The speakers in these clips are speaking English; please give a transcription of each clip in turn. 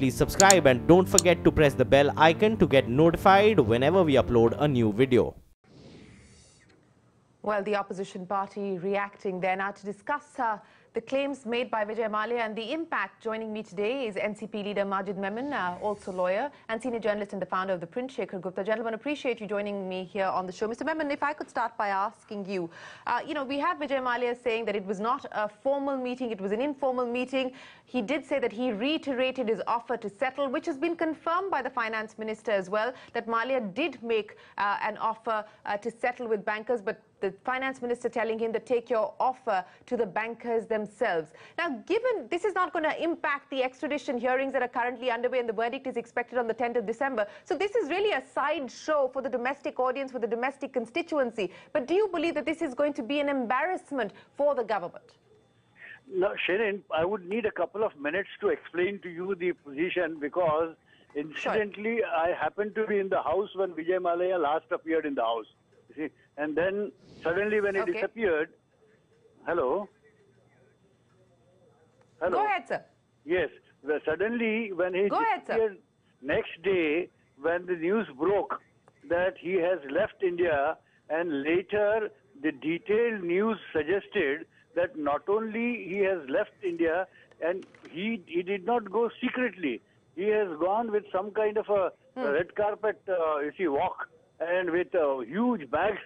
please subscribe and don't forget to press the bell icon to get notified whenever we upload a new video. Well, the opposition party reacting there now to discuss the claims made by Vijay Mallya and the impact. Joining me today is NCP leader Majid Memon, also lawyer and senior journalist and the founder of The Print, Shekhar Gupta. Gentlemen, appreciate you joining me here on the show. Mr. Memon, if I could start by asking you, we have Vijay Mallya saying that it was not a formal meeting, it was an informal meeting. He did say that he reiterated his offer to settle, which has been confirmed by the finance minister as well, that Mallya did make an offer to settle with bankers, but the finance minister telling him to take your offer to the bankers themselves. Now, given this is not going to impact the extradition hearings that are currently underway and the verdict is expected on the 10th of December, so this is really a side show for the domestic audience, for the domestic constituency. But do you believe that this is going to be an embarrassment for the government? No, Shirin, I would need a couple of minutes to explain to you the position because, incidentally, Sure. I happened to be in the house when Vijay Mallya last appeared in the house. You see? And then suddenly when he disappeared, hello? Hello? Go ahead, sir. Yes. Well, suddenly when he disappeared, next day when the news broke that he has left India, and later the detailed news suggested that not only he has left India and he did not go secretly. He has gone with some kind of a red carpet walk and with huge bags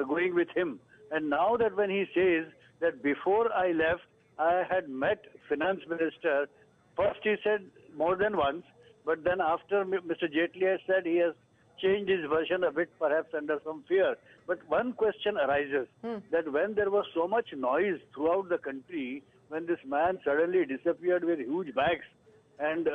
going with him. And now that when he says that before I left, I had met finance minister, first he said more than once, but then after Mr. Jaitley has said he has changed his version a bit, perhaps under some fear. But one question arises, that when there was so much noise throughout the country, when this man suddenly disappeared with huge bags, and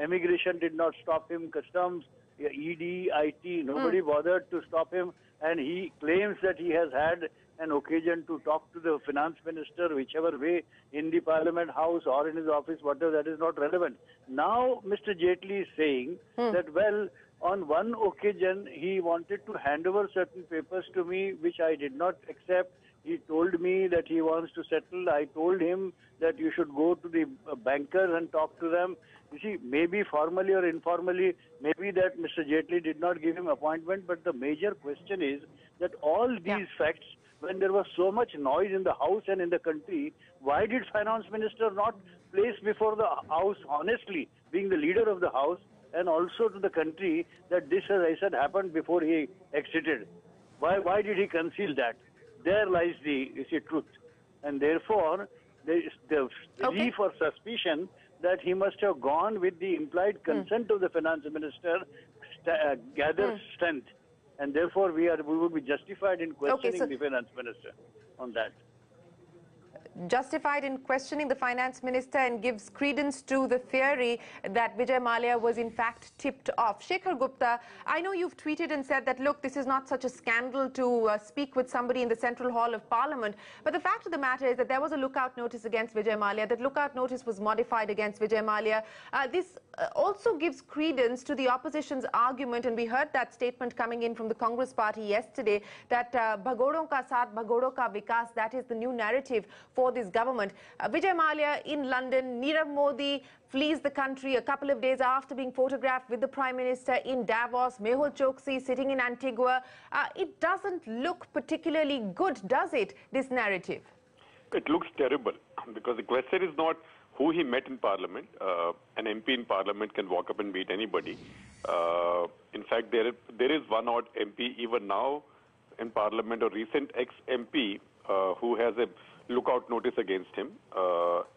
immigration did not stop him, customs, ED, IT, nobody bothered to stop him, and he claims that he has had an occasion to talk to the finance minister, whichever way, in the Parliament House or in his office, whatever, that is not relevant. Now, Mr. Jaitley is saying that, well, on one occasion, he wanted to hand over certain papers to me, which I did not accept. He told me that he wants to settle. I told him that you should go to the bankers and talk to them. You see, maybe formally or informally, maybe that Mr. Jaitley did not give him appointment, but the major question is that all these facts, when there was so much noise in the house and in the country, why did finance minister not place before the house honestly, being the leader of the house, and also to the country that this, as I said, happened before he exited? Why did he conceal that? There lies the truth. And therefore, there is the belief or suspicion that he must have gone with the implied consent of the finance minister, gathered strength. And therefore, we would be justified in questioning the finance minister on that. Justified in questioning the finance minister and gives credence to the theory that Vijay Mallya was in fact tipped off. Shekhar Gupta, I know you've tweeted and said that, look, this is not such a scandal to speak with somebody in the Central Hall of Parliament. But the fact of the matter is that there was a lookout notice against Vijay Mallya. That lookout notice was modified against Vijay Mallya. This also gives credence to the opposition's argument, and we heard that statement coming in from the Congress party yesterday, that Bhagodon ka saath, Bhagodon ka vikas, that is the new narrative for this government. Vijay Mallya in London, Nirav Modi flees the country a couple of days after being photographed with the Prime Minister in Davos, Mehul Choksi sitting in Antigua. It doesn't look particularly good, does it, this narrative? It looks terrible, because the question is not who he met in Parliament. An MP in Parliament can walk up and meet anybody. In fact, there is one odd MP even now in Parliament, or recent ex-MP, who has a lookout notice against him,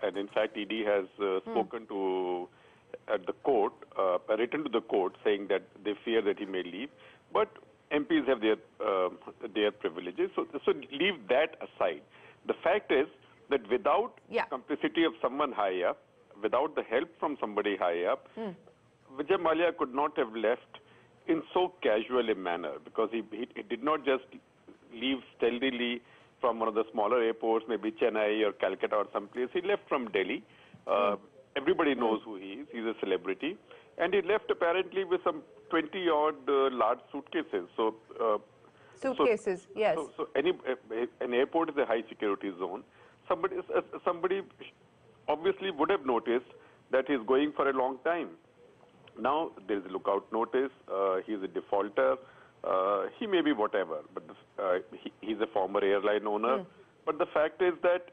and in fact ED has spoken to at the court, written to the court saying that they fear that he may leave, but MPs have their privileges, so leave that aside. The fact is that without complicity of someone high up, without the help from somebody high up, Vijay Mallya could not have left in so casual a manner, because he did not just leave stealthily from one of the smaller airports, maybe Chennai or Calcutta or someplace. He left from Delhi. Everybody knows who he is. He's a celebrity. And he left apparently with some 20-odd large suitcases. So yes. So an airport is a high security zone. Somebody obviously would have noticed that he's going for a long time. Now, there is a lookout notice. He's a defaulter. He may be whatever, but he's a former airline owner. But the fact is that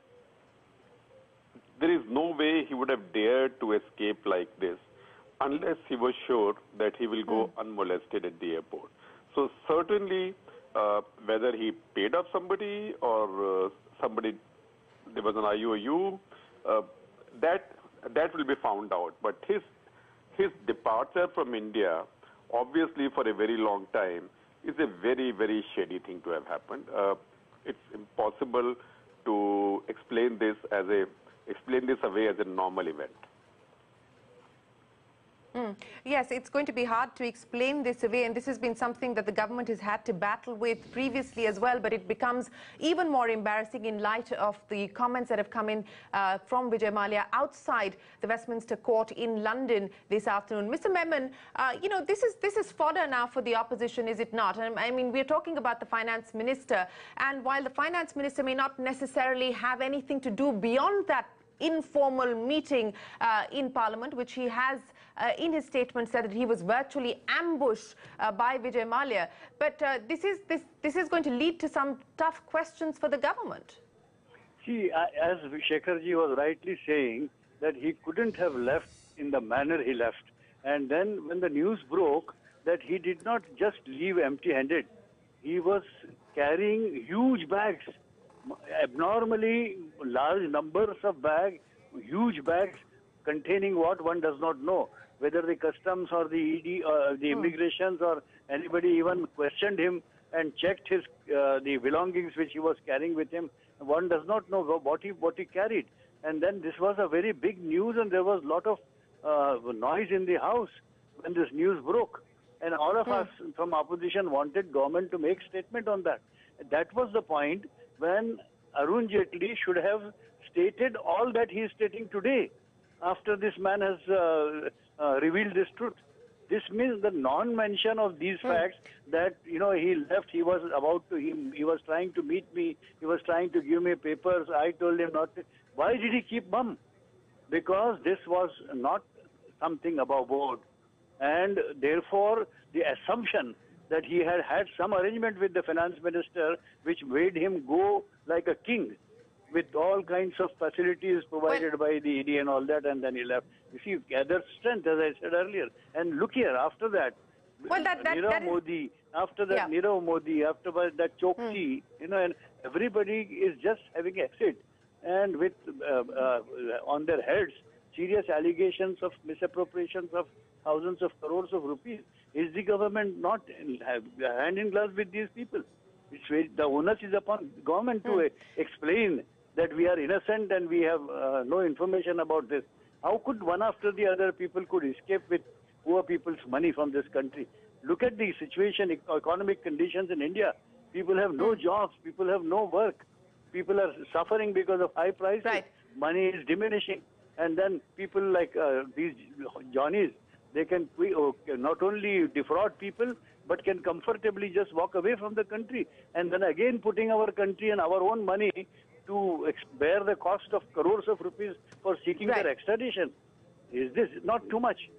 there is no way he would have dared to escape like this unless he was sure that he will go unmolested at the airport. So certainly, whether he paid off somebody or there was an IOU, that will be found out. But his departure from India, obviously for a very long time, is a very, very shady thing to have happened. It's impossible to explain this away as a normal event. Yes, it's going to be hard to explain this away, and this has been something that the government has had to battle with previously as well, but it becomes even more embarrassing in light of the comments that have come in from Vijay Mallya outside the Westminster Court in London this afternoon. Mr. Memon, you know, this is fodder now for the opposition, is it not? I mean, we're talking about the finance minister, and while the finance minister may not necessarily have anything to do beyond that informal meeting in Parliament, which he has in his statement said that he was virtually ambushed by Vijay Mallya. But this is going to lead to some tough questions for the government. See, as Shekharji was rightly saying, that he couldn't have left in the manner he left. And then when the news broke that he did not just leave empty-handed, he was carrying huge bags, abnormally large numbers of bags, huge bags containing what one does not know. Whether the customs or the ED or the immigrations or anybody even questioned him and checked his the belongings which he was carrying with him, one does not know what he carried. And then this was a very big news, and there was a lot of noise in the house when this news broke. And all of us from opposition wanted government to make statement on that. That was the point when Arun Jaitley should have stated all that he is stating today, after this man has revealed this truth. This means the non-mention of these facts, that, you know, he left, he was trying to meet me, he was trying to give me papers, I told him not to. Why did he keep mum? Because this was not something above board. And therefore, the assumption that he had had some arrangement with the finance minister which made him go like a king, with all kinds of facilities provided by the ED and all that, and then he left. You see, gathered strength, as I said earlier. And look here, after that, Nirav Modi, after that, Nirav Modi, after that Chokshi, you know, and everybody is just having exit. And with, on their heads, serious allegations of misappropriations of thousands of crores of rupees. Is the government not hand in glove with these people? The onus is upon government to explain that we are innocent and we have no information about this. How could one after the other people could escape with poor people's money from this country? Look at the situation, economic conditions in India. People have no jobs, people have no work. People are suffering because of high prices. Right. Money is diminishing. And then people like these Johnnies, they can not only defraud people, but can comfortably just walk away from the country. And then again putting our country and our own money to bear the cost of crores of rupees for seeking their extradition. Is this not too much?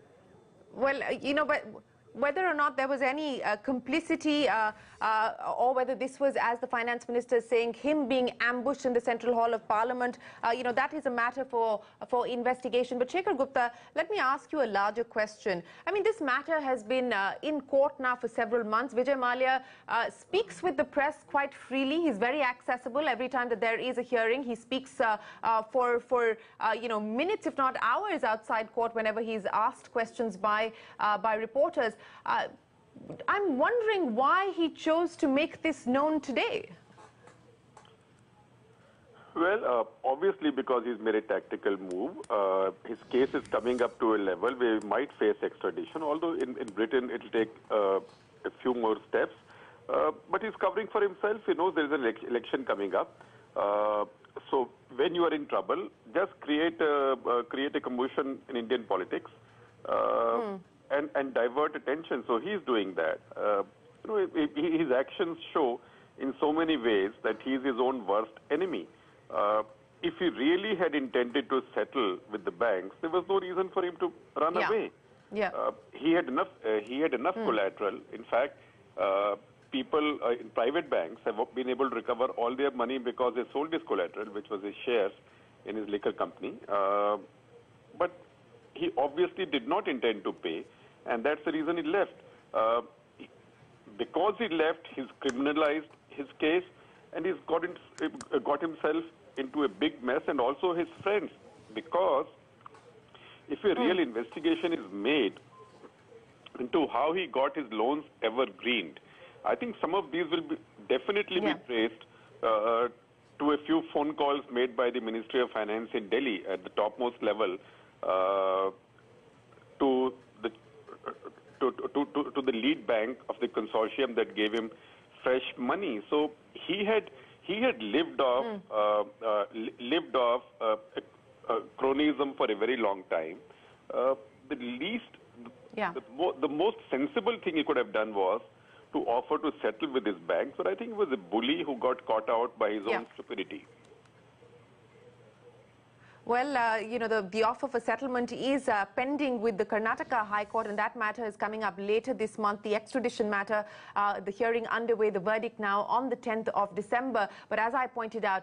Well, you know, but whether or not there was any complicity or whether this was, as the finance minister is saying, him being ambushed in the Central Hall of Parliament, you know, that is a matter for investigation. But Shekhar Gupta, let me ask you a larger question. I mean, this matter has been in court now for several months. Vijay Mallya speaks with the press quite freely. He's very accessible. Every time that there is a hearing, he speaks for you know, minutes, if not hours outside court whenever he's asked questions by reporters. I'm wondering why he chose to make this known today. Well, obviously because he's made a tactical move. His case is coming up to a level where he might face extradition, although in Britain it will take a few more steps. But he's covering for himself. He knows there is an election coming up. So when you are in trouble, just create a commotion in Indian politics. And divert attention. So he's doing that. You know, his actions show in so many ways that he's his own worst enemy. if he really had intended to settle with the banks, there was no reason for him to run away. Yeah. He had enough. Collateral. In fact, people in private banks have been able to recover all their money because they sold his collateral, which was his shares in his liquor company. But he obviously did not intend to pay, and that's the reason he left. Because he left, he's criminalized his case, and he's got himself into a big mess, and also his friends. Because if a real investigation is made into how he got his loans evergreened, I think some of these will definitely be traced to a few phone calls made by the Ministry of Finance in Delhi at the topmost level to the lead bank of the consortium that gave him fresh money. So he had lived off cronyism for a very long time. The most sensible thing he could have done was to offer to settle with his bank. But I think it was a bully who got caught out by his own stupidity. Well, you know, the offer for settlement is pending with the Karnataka High Court, and that matter is coming up later this month. The extradition matter, the hearing underway, the verdict now on the 10th of December. But as I pointed out,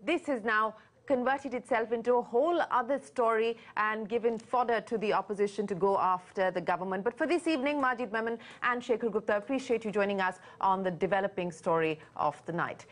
this has now converted itself into a whole other story and given fodder to the opposition to go after the government. But for this evening, Majid Memon and Shekhar Gupta, appreciate you joining us on the developing story of the night.